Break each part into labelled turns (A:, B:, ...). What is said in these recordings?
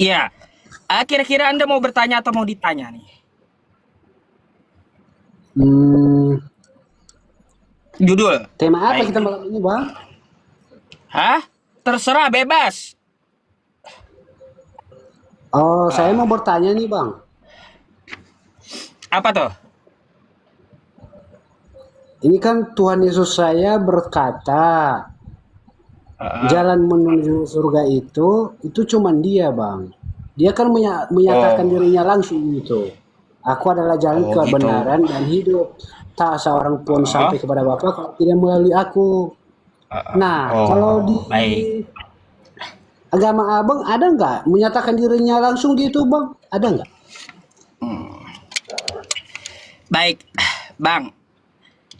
A: Iya. Kira-kira Anda mau bertanya atau mau ditanya nih?
B: Hmm,
A: Judul.
B: tema apa
A: Baik.
B: kita malam ini, Bang?
A: Hah? Terserah, bebas.
B: Oh, saya mau
A: Ah,
B: bertanya nih, Bang.
A: apa tuh?
B: Ini kan Tuhan Yesus saya berkata,
A: Ah,
B: jalan menuju surga itu cuman dia, Bang. Dia kan menyatakan
A: oh,
B: dirinya langsung gitu. Aku adalah jalan
A: oh gitu.
B: kebenaran dan hidup. Tak seorang pun sampai
A: Ah,
B: kepada Bapa kalau tidak melalui aku. Nah, kalau di
A: oh, baik.
B: agama Abang ada nggak menyatakan dirinya langsung gitu, Bang? Ada nggak?
A: Baik, Bang.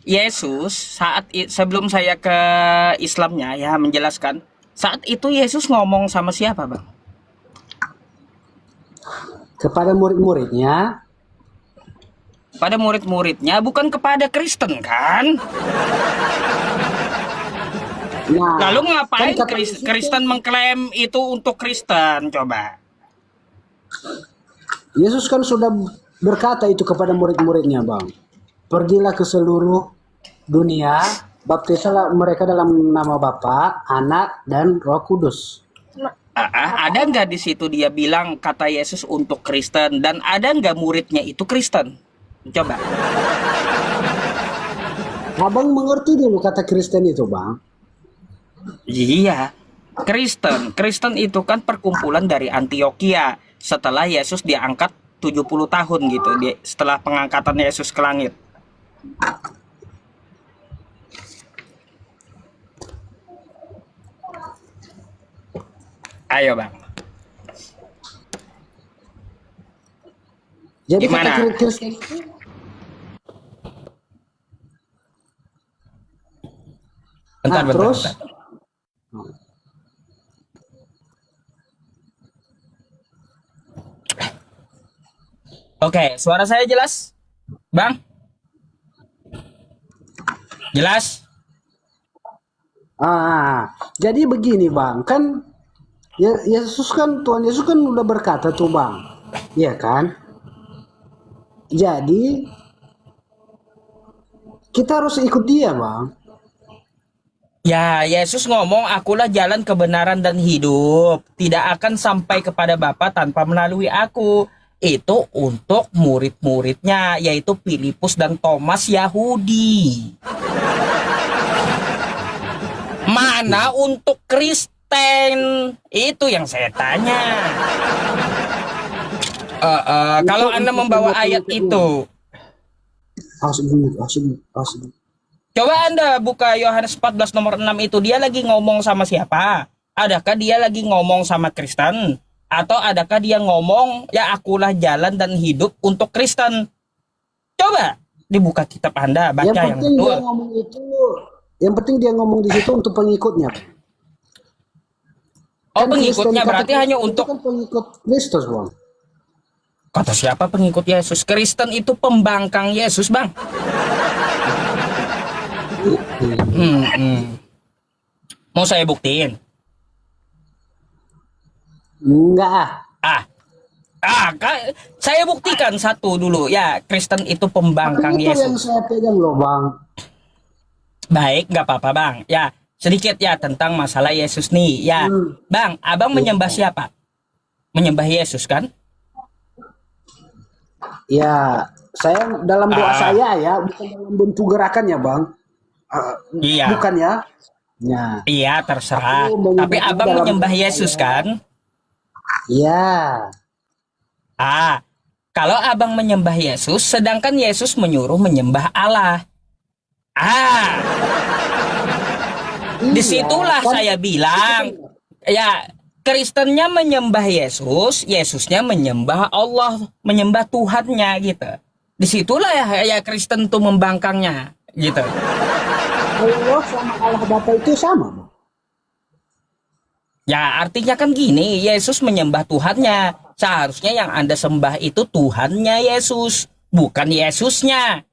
A: Yesus sebelum saya ke Islamnya ya menjelaskan, saat itu Yesus ngomong sama siapa, Bang?
B: Kepada murid-muridnya.
A: Pada murid-muridnya, bukan kepada Kristen kan? Lalu
B: Nah, kan
A: ngapain
B: kata Yesus kan,
A: Kristen mengklaim itu untuk Kristen? Coba.
B: Yesus kan sudah berkata itu kepada murid-muridnya, Bang. Pergilah ke seluruh dunia, baptislah mereka dalam nama Bapa, Anak, dan Roh Kudus.
A: Ada nggak di situ dia bilang kata Yesus untuk Kristen dan ada nggak muridnya itu Kristen? Coba.
B: Abang mengerti dulu kata Kristen itu, Bang.
A: Iya. Kristen itu kan perkumpulan dari Antioquia setelah Yesus diangkat 70 tahun gitu, setelah pengangkatan Yesus ke langit. Ayo, Bang.
B: Jadi kata
A: Gimana?
B: Kristen itu,
A: Bentar,
B: nah
A: bentar,
B: terus,
A: bentar. Oke, suara saya jelas? Bang? Jelas?
B: jadi begini, Bang. Kan Yesus kan, Tuhan Yesus kan udah berkata tuh, Bang. Iya kan? Jadi kita harus ikut dia, Bang.
A: Ya, Yesus ngomong, akulah jalan kebenaran dan hidup. Tidak akan sampai kepada Bapa tanpa melalui aku. Itu untuk murid-muridnya, yaitu Filipus dan Thomas Yahudi. Mana untuk Kristen? Itu yang saya tanya.
B: Itu
A: Kalau Anda membawa ayat
B: pengikut-pengikutnya.
A: itu,
B: Asli.
A: coba Anda buka Yohanes 14 nomor 6 itu. Dia lagi ngomong sama siapa? Adakah dia lagi ngomong sama Kristen? Atau adakah dia ngomong, ya akulah jalan dan hidup untuk Kristen? Coba dibuka kitab Anda,
B: Yang
A: baca yang
B: penting dia
A: betul.
B: ngomong itu, yang penting dia ngomong di situ untuk pengikutnya.
A: Oh,
B: Kan Kristen,
A: pengikutnya
B: kata
A: berarti hanya
B: Kristen itu
A: untuk,
B: kan pengikut Kristus, Bang.
A: kata siapa pengikut Yesus? Kristen itu pembangkang Yesus, Bang. Hmm, hmm. Mau saya buktiin?
B: Enggak ah.
A: Ah, saya buktikan satu dulu ya. Kristen itu
B: Tapi
A: pembangkang
B: itu yang
A: Yesus.
B: saya pegang loh, Bang.
A: Baik, nggak apa-apa, Bang. Ya, sedikit ya tentang masalah Yesus nih. Ya,
B: Hmm.
A: Bang, Abang menyembah
B: Ya,
A: siapa? Menyembah Yesus kan?
B: ya, saya dalam doa
A: Ah,
B: saya ya, bukan dalam bentuk gerakan ya, Bang. Ah,
A: iya.
B: bukan ya. Ya,
A: Iya, terserah.
B: aku
A: Tapi
B: menyembah dia
A: Abang
B: dalam
A: menyembah
B: doa
A: Yesus
B: saya.
A: kan?
B: Ya,
A: Ah, kalau Abang menyembah Yesus, sedangkan Yesus menyuruh menyembah Allah. Ah,
B: iya,
A: disitulah
B: kan
A: saya
B: itu
A: bilang,
B: benar.
A: ya, Kristennya menyembah Yesus, Yesusnya menyembah Allah, menyembah Tuhannya gitu. Disitulah ya Kristen tuh membangkangnya gitu.
B: Allah sama Allah Bapa itu sama, Bang.
A: Ya artinya kan gini, Yesus menyembah Tuhannya. Seharusnya yang Anda sembah itu Tuhannya Yesus, bukan Yesusnya.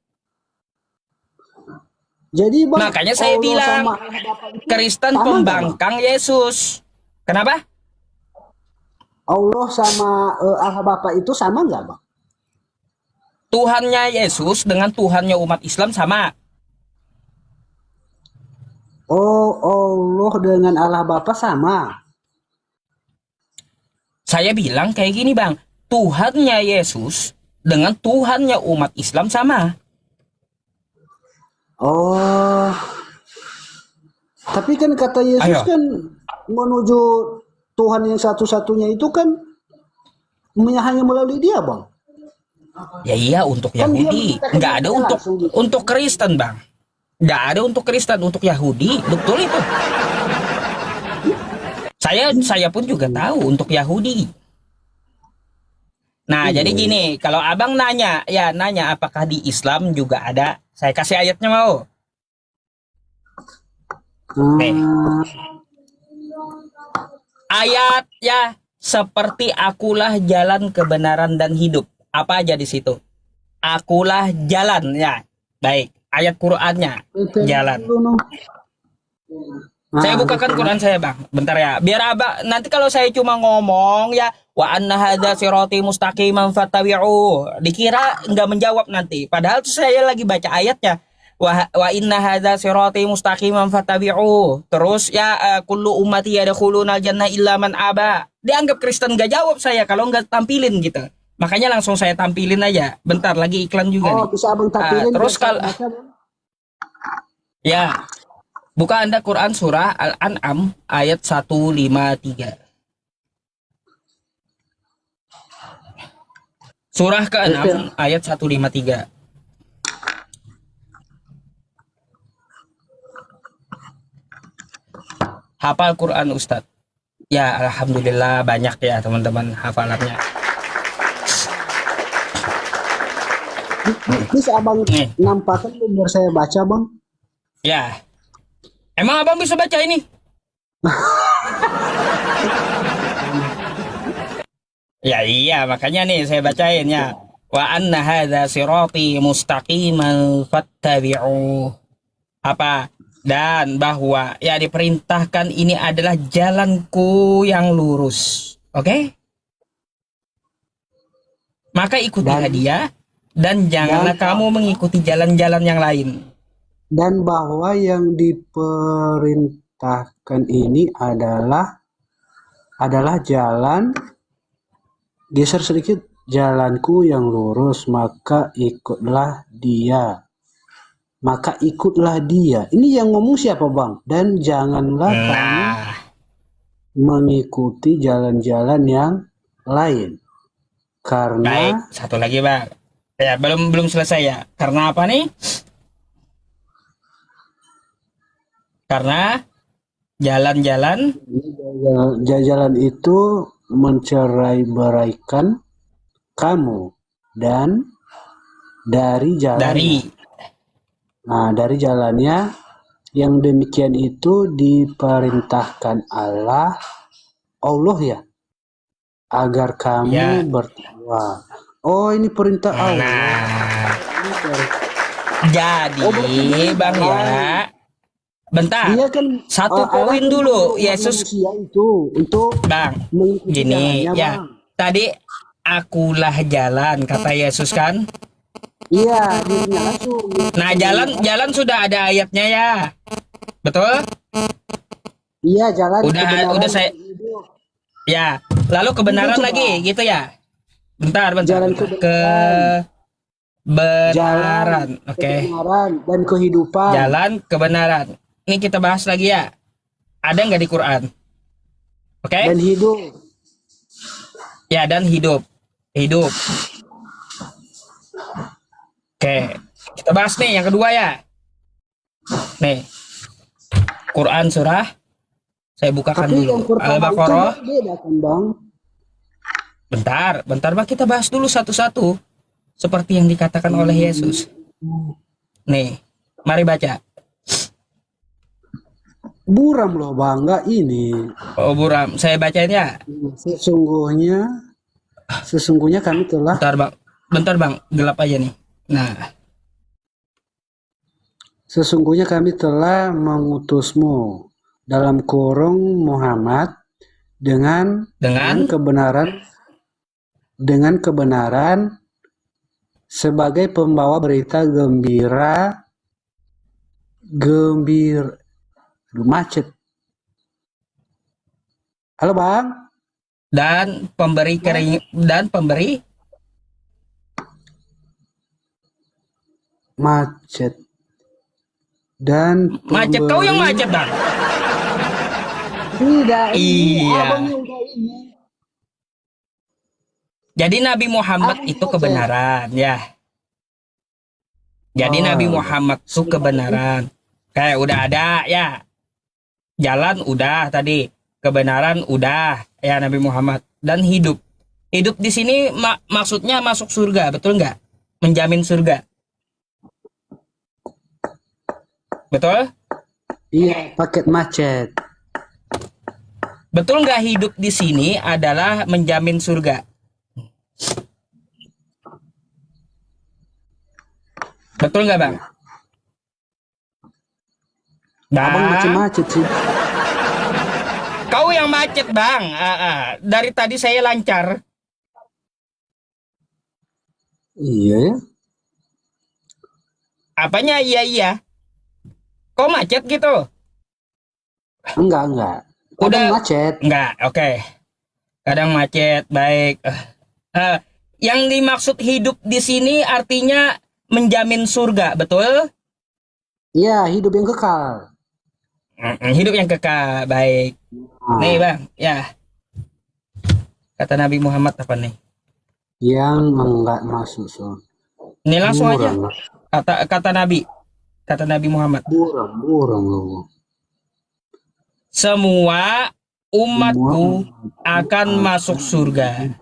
B: Jadi Bang,
A: Makanya saya
B: Allah sama
A: bilang,
B: Allah Bapa itu
A: Kristen
B: sama nggak Bang?
A: pembangkang Yesus. Kenapa?
B: Allah sama Allah Bapa itu sama nggak bang?
A: Tuhannya Yesus dengan Tuhannya umat Islam sama.
B: Oh, Allah dengan Allah Bapa sama.
A: Saya bilang kayak gini bang, Tuhannya Yesus dengan Tuhannya umat Islam sama.
B: Oh, tapi kan kata Yesus
A: Ayo.
B: kan menuju Tuhan yang satu-satunya itu kan hanya melalui dia bang.
A: Ya iya untuk
B: Kan dia
A: Yahudi,
B: mengatakan
A: nggak ada
B: dia
A: untuk
B: langsung gitu.
A: Kristen bang, nggak ada untuk Kristen, untuk Yahudi, betul itu. Saya pun juga tahu untuk Yahudi. Nah jadi
B: Iya.
A: gini, kalau abang nanya, ya nanya apakah di Islam juga ada, saya kasih ayatnya mau. Nih,
B: Hmm,
A: ayat ya seperti akulah jalan kebenaran dan hidup. Apa aja di situ? Akulah jalan ya. Baik, ayat Qur'annya
B: itu
A: jalan.
B: dulu, no.
A: Saya
B: Ah,
A: bukakan
B: gitu.
A: Quran saya, Bang. Bentar ya. Biar Abang nanti kalau saya cuma ngomong ya wa anna hadza sirati mustaqiman fattabi'u. Dikira nggak menjawab nanti. Padahal tuh saya lagi baca ayatnya. Wa inna hadza sirati mustaqiman fattabi'u. Terus ya kullu ummati yadkhuluna jannah illa man aba. Dianggap Kristen nggak jawab saya kalau nggak tampilin gitu. Makanya langsung saya tampilin aja. Bentar lagi iklan juga
B: Oh,
A: nih.
B: bisa abang tampilin biar
A: Terus
B: saya
A: kalau
B: baca, Bang?
A: ya buka Anda Quran surah Al-An'am ayat 153. Surah ke-6
B: Itu.
A: ayat 153. Hafal Quran Ustadz. Ya alhamdulillah banyak ya teman-teman hafalannya.
B: Bisa abang
A: Nih,
B: nampakkan biar saya baca bang.
A: ya. Emang Abang bisa baca ini? Ya iya, makanya nih saya bacain ya. Wa anna hadza sirati mustaqiman fattabi'u. Apa? Dan bahwa ya diperintahkan ini adalah jalanku yang lurus. Oke? Maka ikutilah
B: Dan
A: dia dan janganlah kamu mengikuti jalan-jalan yang lain.
B: dan bahwa yang diperintahkan ini adalah jalan, geser sedikit, jalanku yang lurus, maka ikutlah dia. Ini yang ngomong siapa bang? Dan janganlah kamu
A: Nah,
B: mengikuti jalan-jalan yang lain,
A: baik.
B: karena
A: Satu lagi, Bang. Ya, belum selesai ya. Karena apa nih? Karena jalan-jalan
B: jalan itu mencerai-beraikan kamu dan dari jalannya.
A: dari
B: Nah, dari jalannya yang demikian itu diperintahkan Allah ya, agar kamu
A: ya.
B: bertakwa. Oh, ini perintah Allah.
A: Nah,
B: Ini per-
A: jadi
B: Oh, berarti dia
A: Bang ya.
B: jalan.
A: Bentar.
B: Dia kan
A: Satu
B: Allah
A: poin
B: kan
A: dulu,
B: menyuruh umat
A: Yesus.
B: manusia itu untuk
A: Bang,
B: mengikuti
A: gini
B: jalannya,
A: ya.
B: Bang.
A: Tadi akulah jalan kata Yesus kan.
B: Iya, dirinya langsung.
A: Nah, jalan sudah ada ayatnya ya. Betul?
B: Iya, jalan
A: Udah
B: kebenaran
A: saya
B: dan hidup.
A: ya. Lalu kebenaran
B: Itu,
A: lagi
B: Bang.
A: gitu ya. Bentar.
B: Jalan kebenaran,
A: Kebenaran. Oke.
B: kebenaran dan kehidupan.
A: Jalan kebenaran. Ini kita bahas lagi ya. Ada nggak di Quran? Oke?
B: Dan hidup.
A: Ya, dan hidup. Hidup. Oke. Kita bahas nih yang kedua ya. Nih. Quran surah. Saya bukakan
B: Tapi yang
A: dulu.
B: pertama itu
A: Al-Baqarah.
B: beda kan, Bang?
A: Bentar Bang, kita bahas dulu satu-satu. Seperti yang dikatakan oleh Yesus. Nih, mari baca.
B: Buram loh, Bang. Enggak ini.
A: Oh, Buram, saya bacain ya.
B: Sesungguhnya kami telah
A: Bentar bang, gelap aja nih. Nah,
B: mengutusmu dalam kurung Muhammad dengan kebenaran, sebagai pembawa berita gembira, Aduh, macet. Halo Bang.
A: dan pemberi
B: Macet. Dan
A: macet. Kau yang macet, Bang.
B: Tidak,
A: Iya.
B: abangnya udah ini.
A: Jadi Nabi Muhammad
B: Abang
A: itu
B: macet.
A: kebenaran, ya. Jadi Nabi Muhammad itu kebenaran. Kayak udah ada, ya. Jalan udah tadi, kebenaran udah, ya Nabi Muhammad, dan hidup. Hidup di sini maksudnya masuk surga, betul nggak? Menjamin surga. Betul?
B: Iya, paket macet.
A: Betul nggak hidup di sini adalah menjamin surga? Betul nggak, Bang?
B: Abang macet-macet sih.
A: Kau yang macet, Bang. Dari tadi saya lancar.
B: Iya ya.
A: Apanya iya? Kau macet gitu?
B: Enggak. Kadang macet.
A: Enggak, oke. Kadang macet, baik. Yang dimaksud hidup di sini artinya menjamin surga, betul?
B: Iya, hidup yang kekal.
A: Hidup yang kekal, baik. Nih, Bang, ya. Kata Nabi Muhammad apa nih?
B: Yang enggak masuk surga.
A: Ini langsung aja. Kata Nabi Muhammad.
B: Burang loh.
A: Semua umatku akan masuk surga.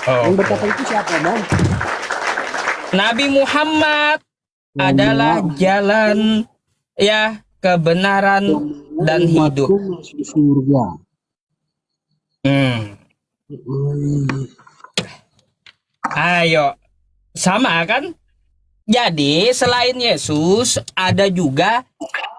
B: Yang berkata itu siapa, Bang?
A: Nabi Muhammad adalah jalan, ya, kebenaran dan hidup.
B: Masuk surga.
A: Ayo, sama kan? Jadi selain Yesus ada juga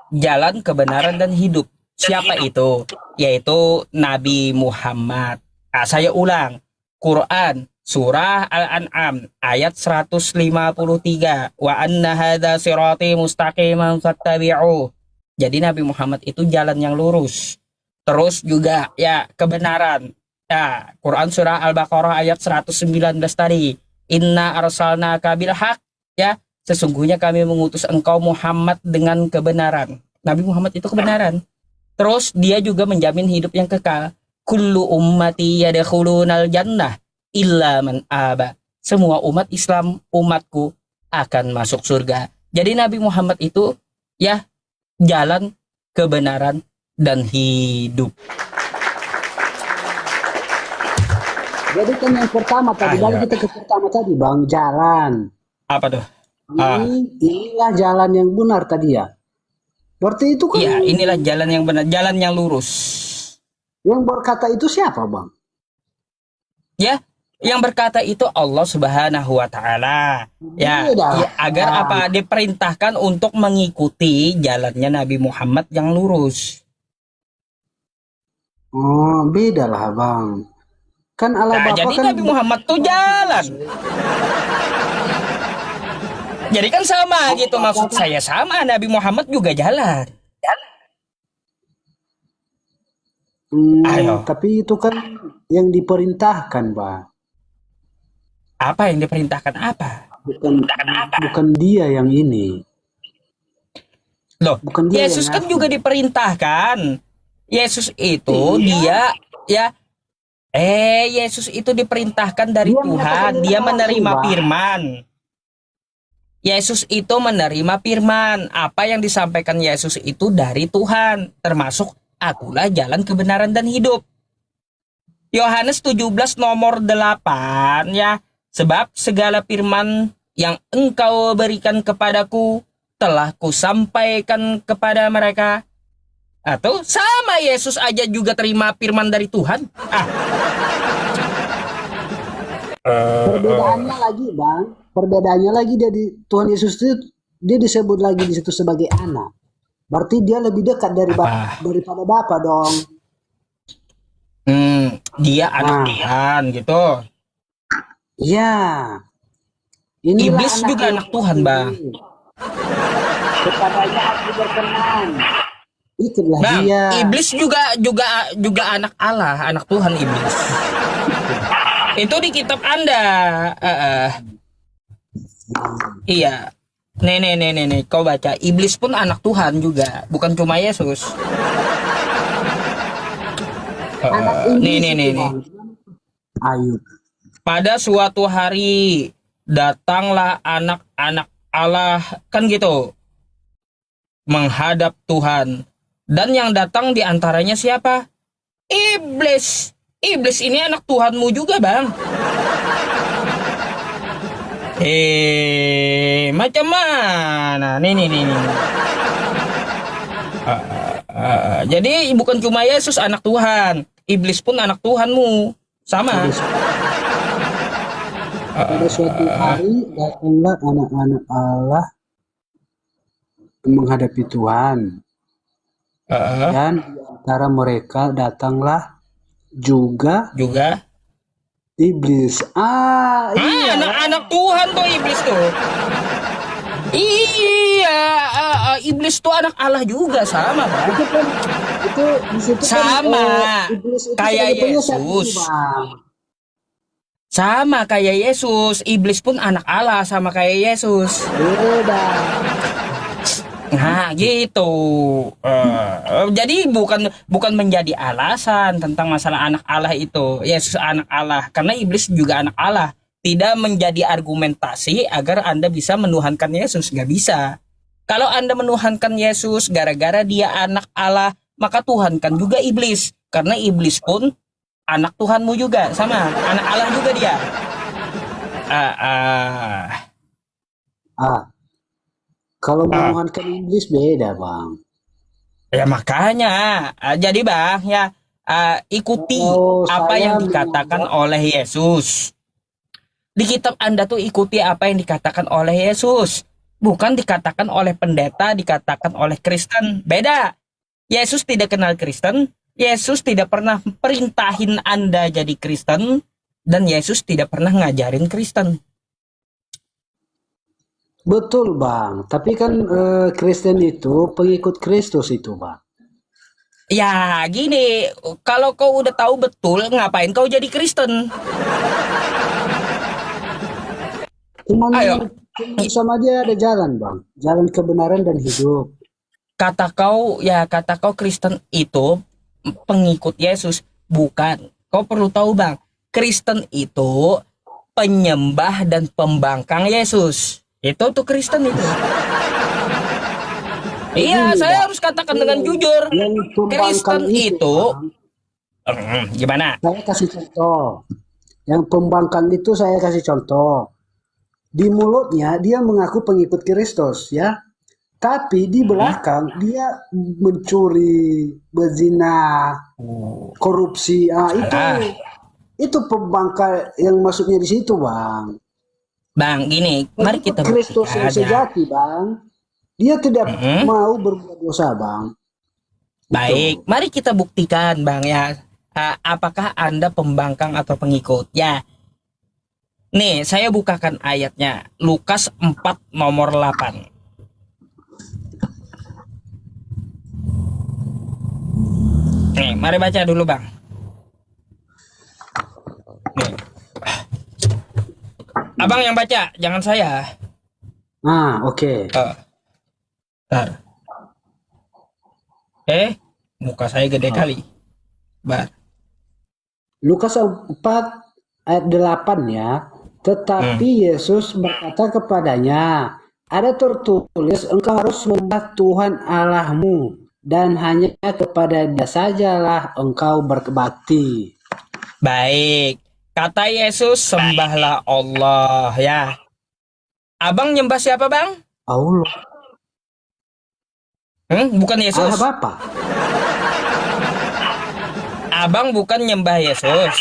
A: jalan kebenaran dan hidup. Siapa itu? Yaitu Nabi Muhammad. Saya ulang. Quran surah Al-An'am ayat 153. Wa anna hadza sirati mustaqiman fattabi'u. Jadi Nabi Muhammad itu jalan yang lurus. Terus juga ya kebenaran. Ya, Quran surah Al-Baqarah ayat 119 tadi. Inna arsalnaka bil haq, ya, sesungguhnya kami mengutus engkau Muhammad dengan kebenaran. Nabi Muhammad itu kebenaran. Terus dia juga menjamin hidup yang kekal. Kullu ummati yadkhulunal jannah illa man aba. Semua umat Islam, umatku akan masuk surga. Jadi Nabi Muhammad itu ya jalan kebenaran dan hidup.
B: Jadi kan yang pertama tadi, balik kita ke pertama tadi, Bang, jalan.
A: Apa tuh?
B: Inilah jalan yang benar tadi ya. Berarti itu kan.
A: Iya, inilah jalan yang benar, jalan yang lurus.
B: Yang berkata itu siapa, Bang?
A: Ya, yang berkata itu Allah Subhanahu wa taala. Ya, agar apa? Diperintahkan untuk mengikuti jalannya Nabi Muhammad yang lurus.
B: Oh, beda lah, Bang. Kan Allah Bapa
A: jadi
B: kan
A: Nabi Muhammad tuh jalan. Jadi kan sama gitu, maksud saya sama, Nabi Muhammad juga jalan. Ayo.
B: Tapi itu kan yang diperintahkan, Bang.
A: Apa yang diperintahkan apa?
B: Bukan dia yang ini.
A: Loh,
B: bukan dia
A: Yesus
B: yang
A: kan juga diperintahkan. Yesus itu dia ya Yesus itu diperintahkan dari Tuhan. Dia menerima firman. Yesus itu menerima firman. Apa yang disampaikan Yesus itu dari Tuhan. Termasuk akulah jalan kebenaran dan hidup. Yohanes 17 nomor 8 ya. Sebab segala firman yang engkau berikan kepadaku telah kusampaikan kepada mereka. Atau sama Yesus aja juga terima firman dari Tuhan.
B: Perbedaannya lagi, Bang. Perbedaannya lagi Tuhan Yesus itu dia disebut lagi di situ sebagai anak. Berarti dia lebih dekat daripada Bapa dong.
A: Dia anak
B: Nah,
A: Tuhan gitu.
B: ya, inilah
A: Iblis
B: anak
A: juga
B: yang
A: anak Tuhan, Bang.
B: kepadanya aku berkenan. Itulah
A: Bang,
B: dia.
A: iblis juga anak Allah, anak Tuhan iblis. Itu di kitab Anda. Iya. Nih, kau baca. Iblis pun anak Tuhan juga, bukan cuma Yesus.
B: Anak
A: Nih,
B: iblis
A: nih,
B: itu
A: nih, nih.
B: bang. Ayub.
A: Pada suatu hari datanglah anak-anak Allah, kan gitu, menghadap Tuhan. Dan yang datang di antaranya siapa? Iblis. Iblis ini anak Tuhanmu juga, Bang. Macam mana? Nih. Jadi bukan cuma Yesus anak Tuhan, iblis pun anak Tuhanmu, sama.
B: Pada suatu hari datanglah anak-anak Allah menghadapi Tuhan.
A: Uh,
B: Dan di antara mereka datanglah juga
A: juga.
B: iblis. Iya.
A: Anak-anak Tuhan tuh iblis tuh. Iya, iblis tuh anak Allah juga, sama, Bang.
B: Itu kan itu di situ kan
A: Sama,
B: iblis itu
A: kayak
B: sebagai penyesat
A: Yesus.
B: itu, Bang.
A: Sama kayak Yesus, iblis pun anak Allah sama kayak Yesus.
B: Beda.
A: Nah, gitu. Jadi bukan menjadi alasan tentang masalah anak Allah itu. Yesus anak Allah, karena iblis juga anak Allah. Tidak menjadi argumentasi agar Anda bisa menuhankan Yesus, nggak bisa. Kalau Anda menuhankan Yesus gara-gara dia anak Allah, maka tuhankan juga iblis, karena iblis pun anak Tuhanmu juga, sama anak Allah juga dia.
B: Kalau menuhankan iblis beda, Bang.
A: Ya makanya, jadi Bang ya, ikuti
B: Kalau
A: apa
B: saya
A: yang dikatakan oleh Yesus. Di kitab Anda tuh ikuti apa yang dikatakan oleh Yesus. Bukan dikatakan oleh pendeta, dikatakan oleh Kristen. Beda. Yesus tidak kenal Kristen. Yesus tidak pernah perintahin Anda jadi Kristen. Dan Yesus tidak pernah ngajarin Kristen.
B: Betul, Bang. Tapi kan Kristen itu pengikut Kristus itu, Bang.
A: Ya gini, kalau kau udah tahu betul, ngapain kau jadi Kristen?
B: Cuman
A: Ayo,
B: sama dia ada jalan, Bang. Jalan kebenaran dan hidup.
A: kata kau Kristen itu pengikut Yesus. Bukan. Kau perlu tahu, Bang. Kristen itu penyembah dan pembangkang Yesus. Itu tuh Kristen itu. Iya,
B: Begini,
A: saya
B: Bang.
A: harus katakan dengan jujur.
B: Yang pembangkang
A: Kristen itu,
B: Bang,
A: gimana?
B: saya kasih contoh. Yang pembangkang itu saya kasih contoh. Di mulutnya dia mengaku pengikut Kristus, ya. Tapi di belakang dia mencuri, berzina, korupsi. Itu pembangkang yang masuknya di situ, Bang.
A: Bang, gini, mari kita
B: Kristus
A: buktikan
B: yang
A: aja.
B: sejati, Bang. Dia tidak mau berbuat dosa, Bang.
A: Baik, mari kita buktikan, Bang ya. Apakah Anda pembangkang atau pengikut? Ya. Nih, saya bukakan ayatnya. Lukas 4 nomor 8. Nih, mari baca dulu, Bang. Nih. Abang yang baca, jangan saya.
B: Oke.
A: Bentar. Muka saya gede kali. Bar.
B: Lukas 4 ayat 8 ya. Tetapi Yesus berkata kepadanya, ada tertulis engkau harus menyembah Tuhan Allahmu dan hanya kepada Dia sajalah engkau berbakti.
A: Baik. Kata Yesus, sembahlah Allah ya. Abang nyembah siapa, Bang?
B: Allah.
A: Bukan Yesus.
B: Allah Bapa.
A: Abang bukan nyembah Yesus.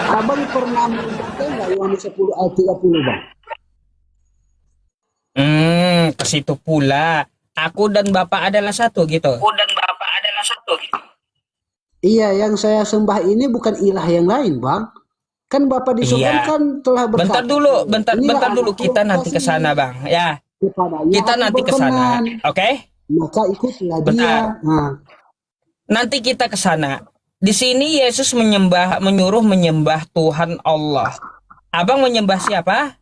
B: Abang pernah membaca nggak Yohanes 10 ayat 30, Bang?
A: Ke situ pula. Aku dan Bapak adalah satu gitu. Aku dan Bapak adalah satu gitu.
B: Iya, yang saya sembah ini bukan ilah yang lain, Bang. Kan Bapa di surga
A: Iya.
B: kan telah
A: Bentar
B: berkata,
A: dulu,
B: inilah
A: bentar dulu
B: anakku yang
A: kita nanti ke sana,
B: kukasihi,
A: Bang. Ya,
B: kepadanya
A: kita
B: aku
A: nanti ke sana.
B: berkenan,
A: Oke?
B: maka ikutilah
A: Bentar.
B: dia. Nah,
A: Nanti kita ke sana. Di sini Yesus menyuruh menyembah Tuhan Allah. Abang menyembah siapa?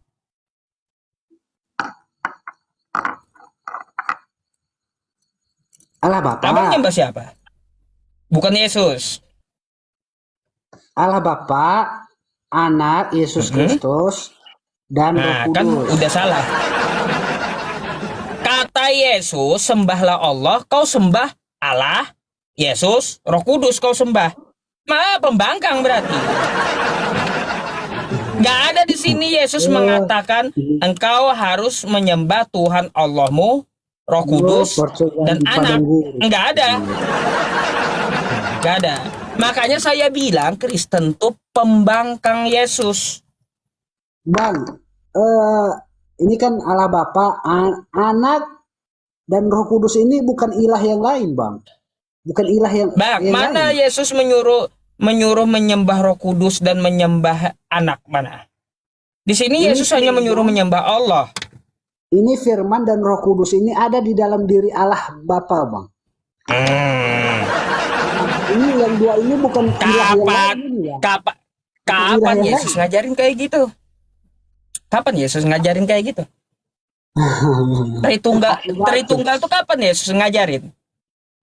B: Allah Bapa,
A: Abang menyembah siapa? Bukan Yesus.
B: Allah Bapa, Anak Yesus
A: Mm-mm.
B: Kristus, dan Roh
A: Nah, kan
B: Kudus.
A: udah salah. Kata Yesus, sembahlah Allah, kau sembah Allah, Yesus, Roh Kudus kau sembah. Pembangkang berarti. Gak ada di sini Yesus
B: Eh,
A: mengatakan engkau harus menyembah Tuhan Allahmu, Roh Kudus,
B: percobaan
A: dan
B: di padang
A: Anak.
B: gurun.
A: Nggak ada, nggak ada. Makanya saya bilang Kristen tuh pembangkang Yesus.
B: Bang, eh, ini kan Allah Bapa, Anak, dan Roh Kudus ini bukan ilah yang lain, Bang. Bukan ilah
A: Bang,
B: yang
A: mana
B: lain.
A: Yesus menyuruh menyembah Roh Kudus dan menyembah Anak mana? Di sini
B: Ini
A: Yesus hanya menyuruh
B: firman,
A: menyembah Allah.
B: ini firman dan Roh Kudus ini ada di dalam diri Allah Bapa, Bang.
A: Hmm.
B: Ini yang dua ini bukan ilah yang
A: Kapan,
B: lain ini ya.
A: kapan,
B: Bukan ilah
A: kapan
B: yang
A: Yesus
B: lain.
A: ngajarin kayak gitu? Kapan Yesus ngajarin kayak gitu? Tritunggal tuh kapan Yesus ngajarin?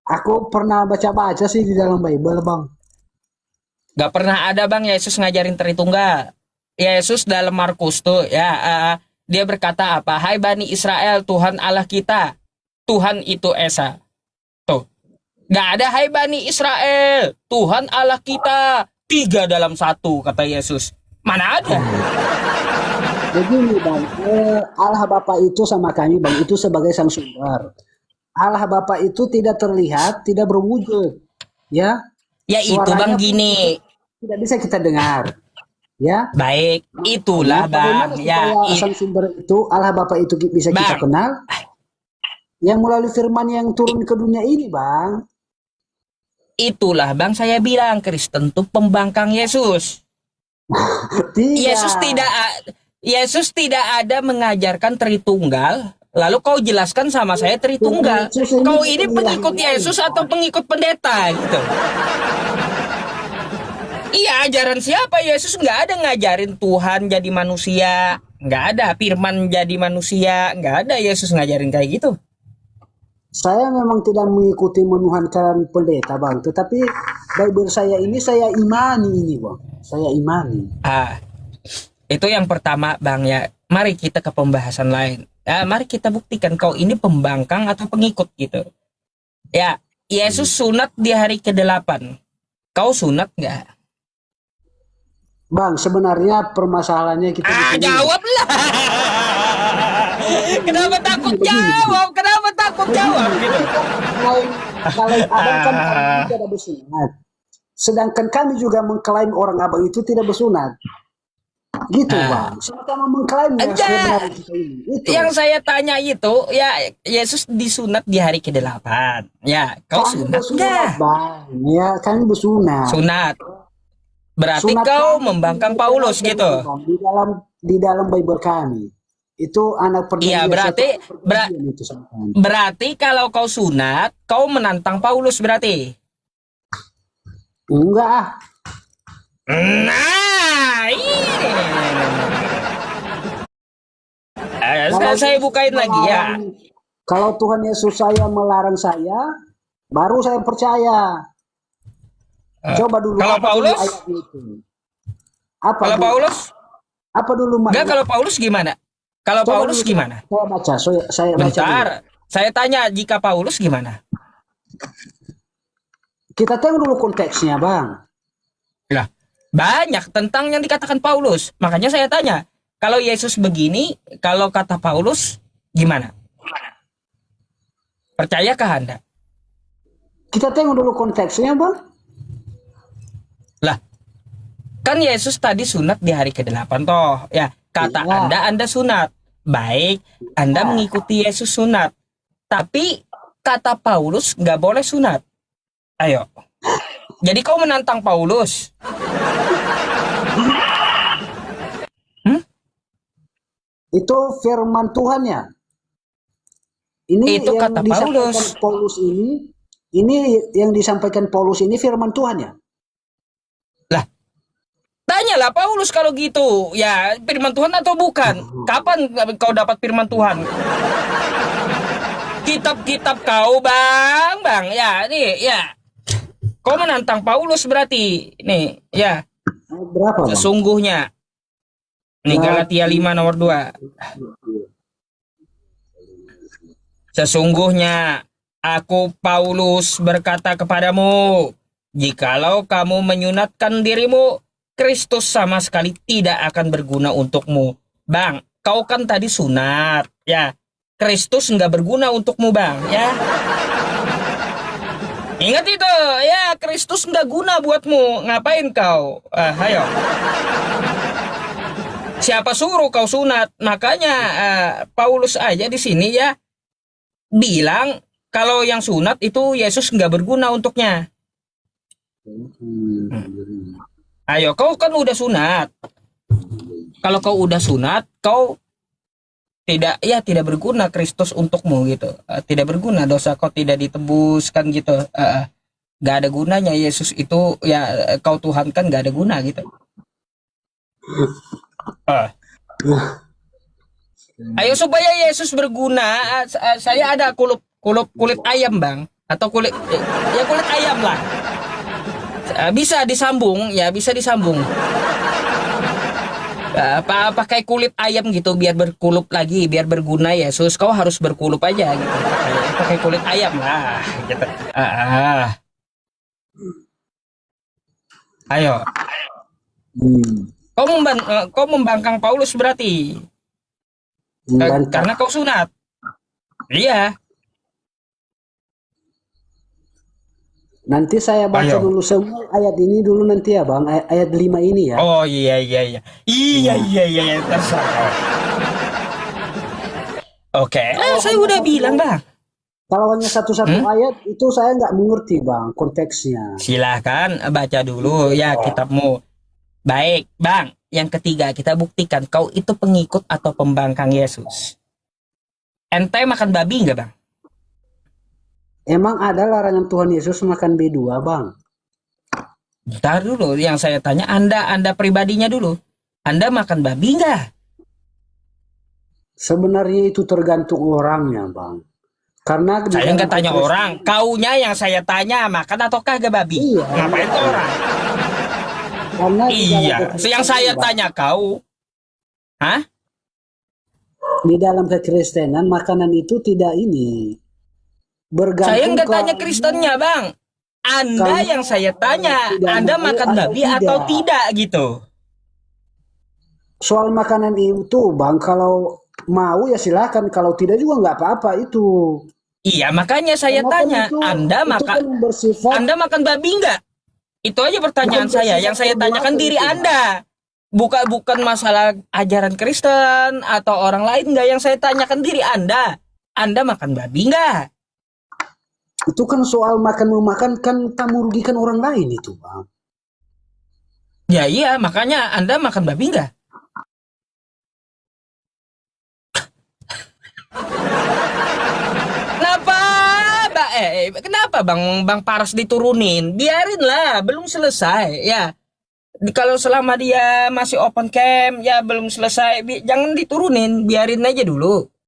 B: Aku pernah baca-baca sih di dalam Bible, Bang.
A: Gak pernah ada Bang Yesus ngajarin Tritunggal. Yesus dalam Markus tuh ya dia berkata apa? Hai Bani Israel, Tuhan Allah kita, Tuhan itu Esa. Tuh. Gak ada hai Bani Israel, Tuhan Allah kita, 3 dalam 1 kata Yesus. Mana ada?
B: Begini, Bang. Allah Bapa itu sama kami, Bang, itu sebagai sang sumber. Allah Bapa itu tidak terlihat, tidak berwujud. Ya,
A: Ya itu Bang
B: suaranya pun
A: gini.
B: tidak bisa kita dengar. Ya,
A: Baik, itulah
B: bagaimana
A: Bang. Ya,
B: supaya sang sumber itu Allah Bapa itu bisa kita
A: Bang.
B: kenal? Yang melalui firman yang turun ke dunia ini, Bang.
A: Itulah Bang saya bilang Kristen tuh pembangkang Yesus. Yesus tidak
B: Tidak.
A: Yesus tidak ada mengajarkan Tritunggal. Lalu kau jelaskan sama saya Tritunggal.
B: Yesus ini
A: Kau
B: bukan
A: ini
B: ilah
A: pengikut
B: yang lain,
A: Yesus
B: Bang.
A: atau pengikut pendeta gitu. Iya, ajaran siapa? Yesus nggak ada ngajarin Tuhan jadi manusia. Nggak ada. Firman jadi manusia. Nggak ada Yesus ngajarin kayak gitu.
B: Saya memang tidak mengikuti menuhankan pendeta, Bang. Tetapi Bible saya ini saya imani ini, Bang. Saya imani.
A: Itu yang pertama Bang ya. Mari kita ke pembahasan lain. Mari kita buktikan kau ini pembangkang atau pengikut gitu. Ya, Yesus sunat di hari ke-8. Kau sunat nggak?
B: Bang, sebenarnya permasalahannya kita di sini.
A: Jawablah. Kenapa takut jawab? Kenapa takut jawab gitu?
B: Kalau abang kan orang itu tidak bersunat. Sedangkan kami juga mengklaim orang abang itu tidak bersunat. Gitu, Bang. Sama-sama mengklaimnya
A: Aja.
B: sebenarnya kita ini. Itu.
A: Yang saya tanya itu, ya Yesus disunat di hari ke-8. Ya, kau
B: Kami
A: sunat
B: bersunat,
A: nggak?
B: Bang. Ya, kami bersunat.
A: Sunat. Berarti
B: Sunat
A: kau
B: kami
A: membangkang
B: di
A: Paulus
B: dalam
A: gitu.
B: Bang, di dalam Bible kami. Itu anak
A: Iya,
B: perjanjian.
A: berarti
B: Itu sama kami.
A: berarti kalau kau sunat, kau menantang Paulus berarti.
B: Enggak ah.
A: Nah, ini.
B: Kalau
A: Saya
B: Yesus
A: bukain lagi ya.
B: Kalau Tuhan Yesus saya melarang saya, baru saya percaya. Coba dulu.
A: Kalau
B: apa dulu
A: Paulus?
B: ayatnya itu? Apa
A: Kalau
B: dulu?
A: Paulus?
B: Apa dulu?
A: Enggak, kalau Paulus gimana? Kalau
B: Coba
A: Paulus
B: dulu,
A: gimana?
B: Saya baca. Saya baca dulu.
A: Bentar. Saya tanya jika Paulus gimana?
B: Kita tengok dulu konteksnya, Bang.
A: Lah, banyak tentang yang dikatakan Paulus. Makanya saya tanya, kalau Yesus begini, kalau kata Paulus gimana? Percayakah Anda?
B: Kita tengok dulu konteksnya, Bang.
A: Lah, kan Yesus tadi sunat di hari ke-8 toh. Ya, kata
B: Iya.
A: Anda sunat. Baik, Anda mengikuti Yesus sunat. Tapi kata Paulus nggak boleh sunat. Ayo. Jadi kau menantang Paulus. Hmm?
B: Itu firman Tuhan ya. Ini
A: Itu
B: yang
A: kata
B: disampaikan
A: Paulus.
B: Paulus ini yang disampaikan Paulus ini firman Tuhan ya.
A: Lah, tanyalah Paulus kalau gitu. Ya, firman Tuhan atau bukan? Kapan kau dapat firman Tuhan? Kitab-kitab kau, Bang. Ya, nih, ya. Kau menantang Paulus berarti. Nih, ya.
B: Berapa bang?
A: Sesungguhnya. Nih, Galatia 5 nomor 2. Sesungguhnya aku Paulus berkata kepadamu, jikalau kamu menyunatkan dirimu, Kristus sama sekali tidak akan berguna untukmu. Bang, kau kan tadi sunat, ya. Kristus nggak berguna untukmu, Bang, ya. Ingat itu, ya, Kristus nggak guna buatmu. Ngapain kau? Ayo. Siapa suruh kau sunat? Makanya Paulus aja di sini ya bilang kalau yang sunat itu Yesus nggak berguna untuknya. Ayo, kau kan udah sunat. Kalau kau udah sunat, kau tidak berguna Kristus untukmu gitu. Tidak berguna, dosa kau tidak ditebuskan gitu. Gak ada gunanya Yesus itu ya, kau Tuhan kan gak ada guna gitu. Ayo supaya Yesus berguna, saya ada kulit ayam, Bang, atau kulit ayam lah. Bisa disambung, ya, bisa disambung. Pakai kulit ayam gitu biar berkulup lagi, biar berguna Yesus. Kau harus berkulup aja gitu. Pakai kulit ayam lah gitu. Ayo. Kau membangkang Paulus berarti. Karena kau sunat. Iya.
B: Nanti saya baca dulu semua ayat ini dulu nanti ya bang, ayat 5 ini ya.
A: Oh iya. Iya, terserah. Oke, saya udah bilang, Bang.
B: Kalau hanya satu-satu ayat itu saya nggak mengerti bang konteksnya.
A: Silahkan baca dulu ya kitabmu. Baik, Bang. Yang ketiga, kita buktikan kau itu pengikut atau pembangkang Yesus. Ente makan babi nggak, Bang?
B: Emang ada larangan Tuhan Yesus makan B2 bang?
A: Bentar dulu, yang saya tanya Anda pribadinya dulu. Anda makan babi nggak?
B: Sebenarnya itu tergantung orangnya bang. Karena
A: saya nggak tanya orang, kaunya yang saya tanya makan atau kagak babi?
B: Iya,
A: ngapain itu orang?
B: Karena
A: iya, yang saya tanya kau. Hah?
B: Di dalam kekristenan makanan itu tidak ini. Bergantung
A: saya nggak tanya Kristennya, Bang. Anda yang saya tanya, Anda makan babi atau tidak gitu.
B: Soal makanan itu, Bang, kalau mau ya silakan, kalau tidak juga nggak apa-apa itu.
A: Iya, makanya saya tanya, Anda makan babi nggak? Itu aja pertanyaan saya. Yang saya tanyakan diri Anda. Bukan masalah ajaran Kristen atau orang lain nggak, yang saya tanyakan diri Anda. Anda makan babi nggak?
B: Itu kan soal makan-memakan kan tak merugikan orang lain itu, Bang.
A: Ya iya, makanya Anda makan babi nggak? Kenapa Bang Paras diturunin? Biarinlah, belum selesai ya. Kalau selama dia masih open camp ya belum selesai, jangan diturunin, biarin aja dulu.